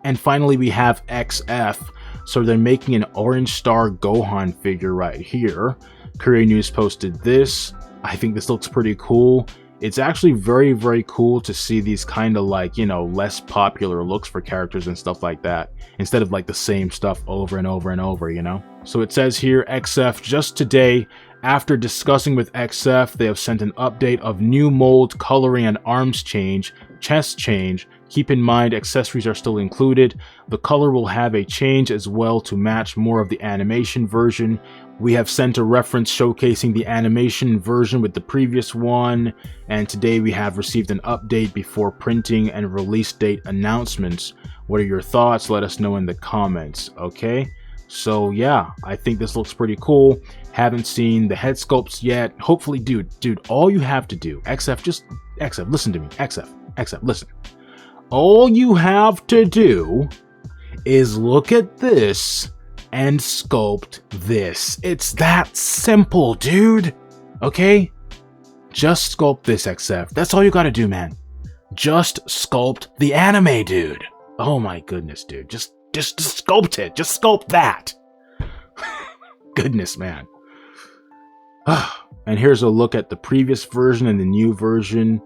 And finally, we have XF. So they're making an Orange Star Gohan figure right here. Korea News posted this. I think this looks pretty cool. It's actually very, very cool to see these kind of like, you know, less popular looks for characters and stuff like that, instead of like the same stuff over and over and over, you know? So it says here, XF, just today, after discussing with XF, they have sent an update of new mold, coloring, and arms change, chest change. Keep in mind, accessories are still included. The color will have a change as well to match more of the animation version. We have sent a reference showcasing the animation version with the previous one, and today we have received an update before printing and release date announcements. What are your thoughts? Let us know in the comments, okay? So yeah, I think this looks pretty cool. Haven't seen the head sculpts yet. Hopefully, dude, all you have to do, XF, listen to me, XF, listen. All you have to do is look at this and sculpt this. It's that simple, dude. Okay? Just sculpt this, XF. That's all you gotta do, man. Just sculpt the anime, dude. Oh my goodness, dude. Just sculpt it. Just sculpt that. Goodness, man. And here's a look at the previous version and the new version.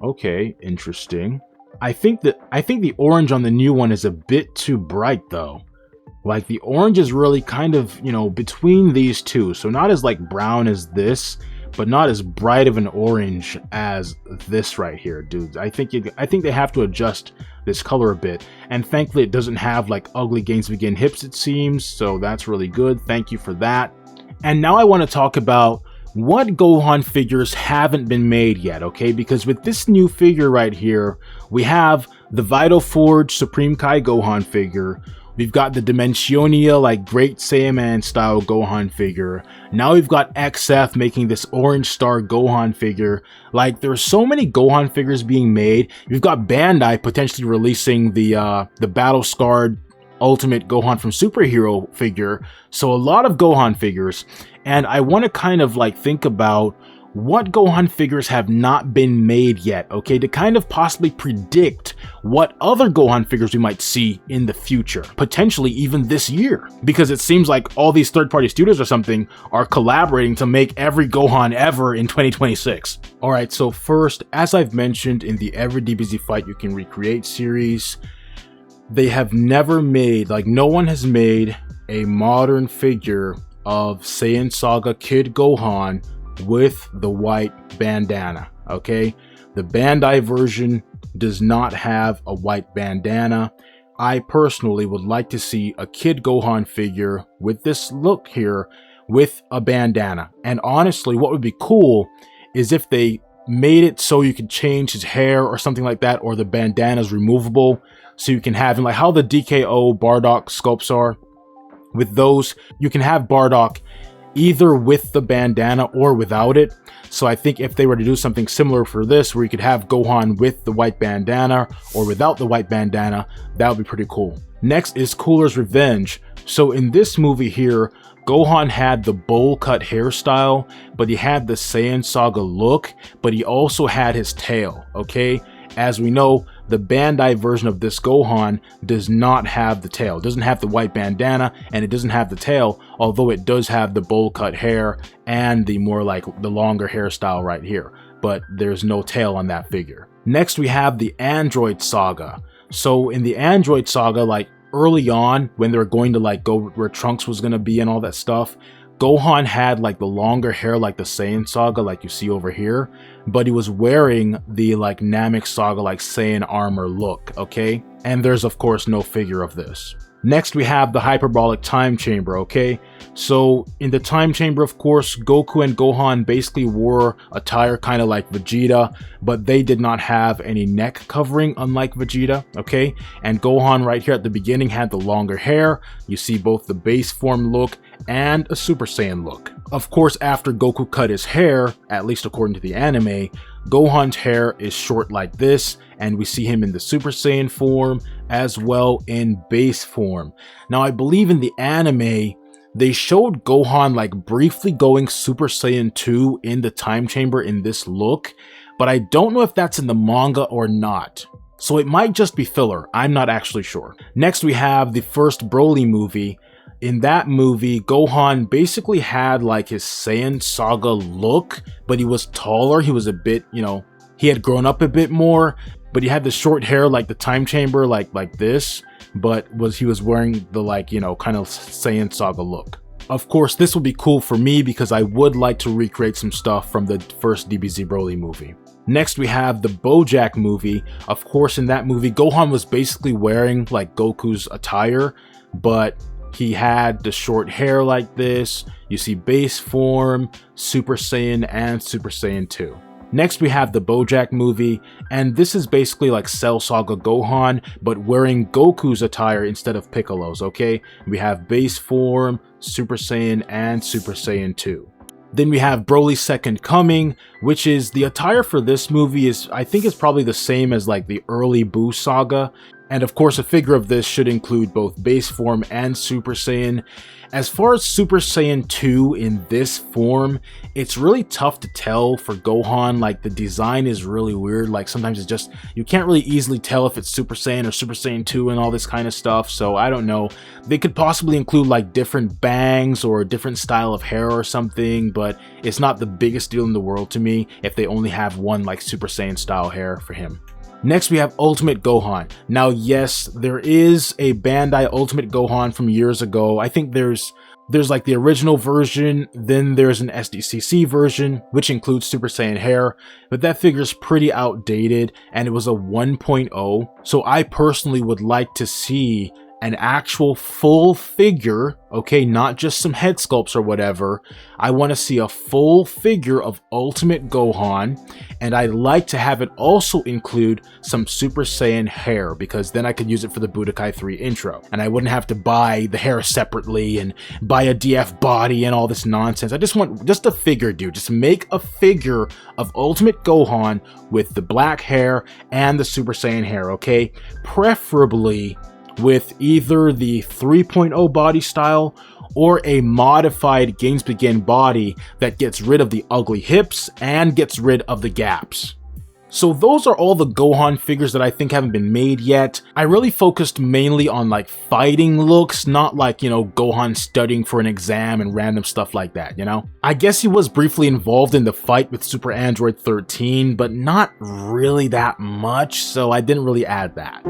Okay, interesting. I think the orange on the new one is a bit too bright though. Like the orange is really kind of, you know, between these two. So not as like brown as this, but not as bright of an orange as this right here, dudes. I think they have to adjust this color a bit. And thankfully it doesn't have like ugly Gains Begin hips, it seems. So that's really good. Thank you for that. And now I want to talk about what Gohan figures haven't been made yet, okay? Because with this new figure right here, we have the Vital Forge Supreme Kai Gohan figure. We've got the Dimensionia, like Great Saiyaman style Gohan figure. Now we've got XF making this Orange Star Gohan figure. Like, there's so many Gohan figures being made. You've got Bandai potentially releasing the Battle Scarred Ultimate Gohan from Superhero figure. So a lot of Gohan figures. And I want to kind of like think about what Gohan figures have not been made yet, okay, to kind of possibly predict what other Gohan figures we might see in the future, potentially even this year, because it seems like all these third-party studios or something are collaborating to make every Gohan ever in 2026. Alright, so first, as I've mentioned in the Every DBZ Fight You Can Recreate series, they have never made, like no one has made a modern figure of Saiyan Saga Kid Gohan with the white bandana, okay? The Bandai version does not have a white bandana. I personally would like to see a Kid Gohan figure with this look here with a bandana. And honestly, what would be cool is if they made it so you could change his hair or something like that, or the bandana's removable, so you can have him like how the DKO Bardock sculpts are. With those, you can have Bardock either with the bandana or without it. So I think if they were to do something similar for this, where you could have Gohan with the white bandana or without the white bandana, that would be pretty cool. Next is Cooler's Revenge. So in this movie here, Gohan had the bowl cut hairstyle, but he had the Saiyan Saga look, but he also had his tail, okay? As we know, the Bandai version of this Gohan does not have the tail. It doesn't have the white bandana, and it doesn't have the tail, although it does have the bowl cut hair and the more like the longer hairstyle right here. But there's no tail on that figure. Next, we have the Android Saga. So in the Android Saga, like early on, when they were going to like go where Trunks was going to be and all that stuff, Gohan had like the longer hair like the Saiyan Saga, like you see over here, but he was wearing the like Namek Saga like Saiyan armor look, okay? And there's of course no figure of this. Next we have the Hyperbolic Time Chamber, okay? So in the Time Chamber, of course, Goku and Gohan basically wore attire kind of like Vegeta, but they did not have any neck covering, unlike Vegeta, okay? And Gohan right here at the beginning had the longer hair. You see both the base form look and a Super Saiyan look. Of course, after Goku cut his hair, at least according to the anime, Gohan's hair is short like this, and we see him in the Super Saiyan form as well in base form. Now, I believe in the anime, they showed Gohan like briefly going Super Saiyan 2 in the Time Chamber in this look, but I don't know if that's in the manga or not. So it might just be filler, I'm not actually sure. Next we have the first Broly movie. In that movie, Gohan basically had like his Saiyan Saga look, but he was taller, he was a bit, you know, he had grown up a bit more, but he had the short hair like the time chamber, like this, but he was wearing the like, you know, kind of Saiyan Saga look. Of course, this would be cool for me because I would like to recreate some stuff from the first DBZ Broly movie. Next, we have the BoJack movie. Of course, in that movie, Gohan was basically wearing like Goku's attire, but he had the short hair like this. You see base form, Super Saiyan, and Super Saiyan 2. Next, we have the BoJack movie, and this is basically like Cell Saga Gohan, but wearing Goku's attire instead of Piccolo's, okay? We have base form, Super Saiyan, and Super Saiyan 2. Then we have Broly's Second Coming, which is the attire for this movie is, I think it's probably the same as like the early Buu saga. And of course, a figure of this should include both base form and Super Saiyan. As far as Super Saiyan 2 in this form, it's really tough to tell for Gohan. Like, the design is really weird. Like, sometimes it's just, you can't really easily tell if it's Super Saiyan or Super Saiyan 2 and all this kind of stuff. So I don't know. They could possibly include like different bangs or a different style of hair or something, but it's not the biggest deal in the world to me if they only have one like Super Saiyan style hair for him. Next, we have Ultimate Gohan. Now, yes, there is a Bandai Ultimate Gohan from years ago. I think there's like the original version, then there's an SDCC version, which includes Super Saiyan hair, but that figure's pretty outdated, and it was a 1.0. So I personally would like to see an actual full figure, okay, not just some head sculpts or whatever. I want to see a full figure of Ultimate Gohan, and I'd like to have it also include some Super Saiyan hair, because then I could use it for the Budokai 3 intro, and I wouldn't have to buy the hair separately and buy a DF body and all this nonsense. I just want just a figure, dude. Just make a figure of Ultimate Gohan with the black hair and the Super Saiyan hair, okay? Preferably with either the 3.0 body style or a modified Games Begin body that gets rid of the ugly hips and gets rid of the gaps. So those are all the Gohan figures that I think haven't been made yet. I really focused mainly on like fighting looks, not like, you know, Gohan studying for an exam and random stuff like that, you know? I guess he was briefly involved in the fight with Super Android 13, but not really that much, so I didn't really add that.